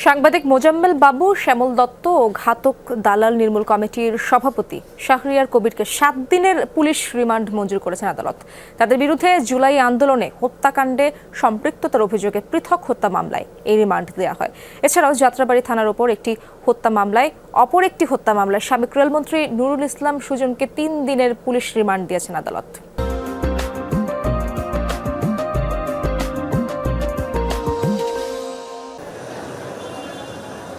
সাংবাদিক মোজাম্মেল বাবু, শ্যামল দত্ত ও ঘাতক দালাল নির্মূল কমিটির সভাপতি শাহরিয়ার কবিরকে 7 দিনের পুলিশ রিমান্ড মঞ্জুর করেছেন আদালত। তাদের বিরুদ্ধে জুলাই আন্দোলনে হত্যাকাণ্ডে সম্পৃক্ততার অভিযোগে পৃথক হত্যা মামলায় এই রিমান্ড দেওয়া হয়। এছাড়াও যাত্রাবাড়ী থানার ওপর একটি হত্যা মামলায় সাবেক রেলমন্ত্রী নুরুল ইসলাম সুজনকে 3 দিনের পুলিশ রিমান্ড দিয়েছেন আদালত।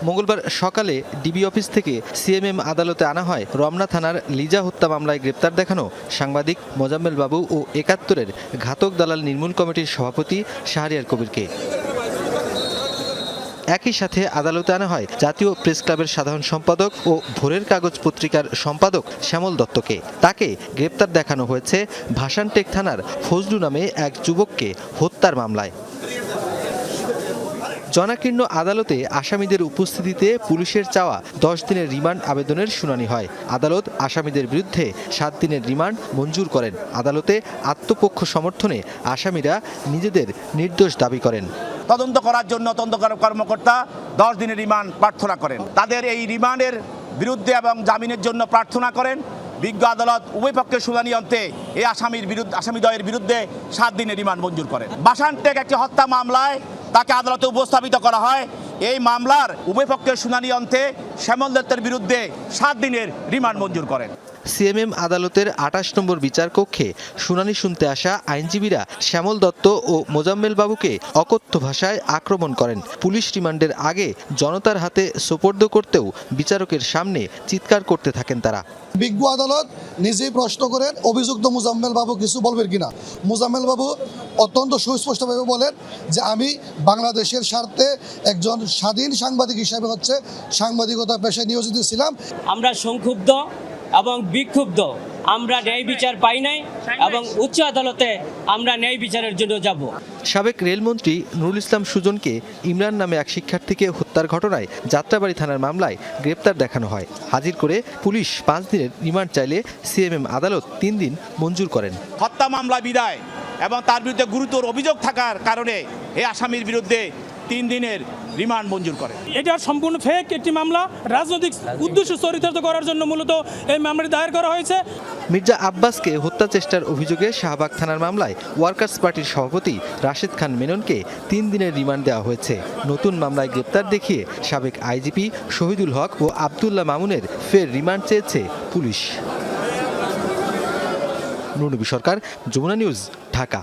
মঙ্গলবার সকালে ডিবি অফিস থেকে সিএমএম আদালতে আনা হয় রমনা থানার লিজা হত্যা মামলায় গ্রেপ্তার দেখানো সাংবাদিক মোজাম্মেল বাবু ও ৭১-এর ঘাতক দালাল নির্মূল কমিটির সভাপতি শাহরিয়ার কবিরকে। একই সাথে আদালতে আনা হয় জাতীয় প্রেস ক্লাবের সাধারণ সম্পাদক ও ভোরের কাগজ পত্রিকার সম্পাদক শ্যামল দত্তকে। তাকে গ্রেপ্তার দেখানো হয়েছে ভাসানটেক থানার ফজলু নামে এক যুবককে হত্যার মামলায়। জনাকীর্ণ আদালতে আসামিদের উপস্থিতিতে পুলিশের চাওয়া 10 দিনের রিমান্ড আবেদনের শুনানি হয়। আদালত আসামিদের বিরুদ্ধে 7 দিনের রিমান্ড মঞ্জুর করেন। আদালতে আত্মপক্ষ সমর্থনে আসামিরা নিজেদের নির্দোষ দাবি করেন। তদন্ত করার জন্য তদন্ত কর্মকর্তা 10 দিনের রিমান্ড প্রার্থনা করেন। তাদের এই রিমান্ডের বিরুদ্ধে এবং জামিনের জন্য প্রার্থনা করেন। বিজ্ঞ আদালত উভয় পক্ষের শুনানি অন্তে এই আসামিদ্বয়ের বিরুদ্ধে 7 দিনের রিমান্ড মঞ্জুর করেন। ভাসানটেক একটি হত্যা মামলায় তাকে আদালতে উপস্থাপিত করা হয়। এই মামলার উভয় পক্ষের শুনানি অন্তে শ্যামল দত্তের বিরুদ্ধে 7 দিনের রিমান্ড মঞ্জুর করেন। সিএমএম আদালতের 28 নম্বর বিচার কক্ষে শুনানি শুনতে আসা আইনজীবীরা শ্যামল দত্ত ও মোজাম্মেল বাবুকে অকথ্য ভাষায় আক্রমণ করেন। পুলিশ রিমান্ডের আগে জনতার হাতে সোপর্দ করতেও বিচারকের সামনে চিৎকার করতে থাকেন তারা। বিজ্ঞ আদালত নিজেই প্রশ্ন করেন অভিযুক্ত মোজাম্মেল বাবু কিছু বলবেন কিনা। মোজাম্মেল বাবু অত্যন্ত সুস্পষ্টভাবে বলেন যে আমি বাংলাদেশের স্বার্থে একজন স্বাধীন সাংবাদিক হিসাবে সাংবাদিকতা পেশায় নিয়োজিত ছিলাম। আমরা সংক্ষুব্ধ এবং বিক্ষুব্ধ, আমরা ন্যায় বিচার পাই নাই এবং উচ্চ আদালতে আমরা ন্যায় বিচারের জন্য যাব। সাবেক রেলমন্ত্রী নুরুল ইসলাম সুজনকে ইমরান নামে এক শিক্ষার্থীকে হত্যার ঘটনায় যাত্রাবাড়ী থানার মামলায় গ্রেপ্তার দেখানো হয়। হাজির করে পুলিশ 5 দিনের রিমান্ড চাইলে সিএমএম আদালত 3 দিন মঞ্জুর করেন। হত্যা মামলা বিদায় এবং তার বিরুদ্ধে গুরুতর অভিযোগ থাকার কারণে এই আসামির বিরুদ্ধে 3 দিনের রিমান্ড মঞ্জুর করে। এটা সম্পূর্ণ ফেক একটি মামলা, রাজনৈতিক উদ্দেশ্য চরিতার্থ করার জন্য মূলত এই মামলাটি দায়ের করা হয়েছে। মির্জা আব্বাসকে হত্যা চেষ্টার অভিযোগে শাহবাগ থানার মামলায় ওয়ার্কার্স পার্টির সভাপতি রাশেদ খান মেননকে 3 দিনের রিমান্ড দেওয়া হয়েছে। নতুন মামলায় গ্রেপ্তার দেখিয়ে সাবেক আইজিপি শহীদুল হক ও আব্দুল্লাহ মামুনের ফের রিমান্ড চেয়েছে পুলিশ। নুরনবী সরকার, যমুনা নিউজ, ঢাকা।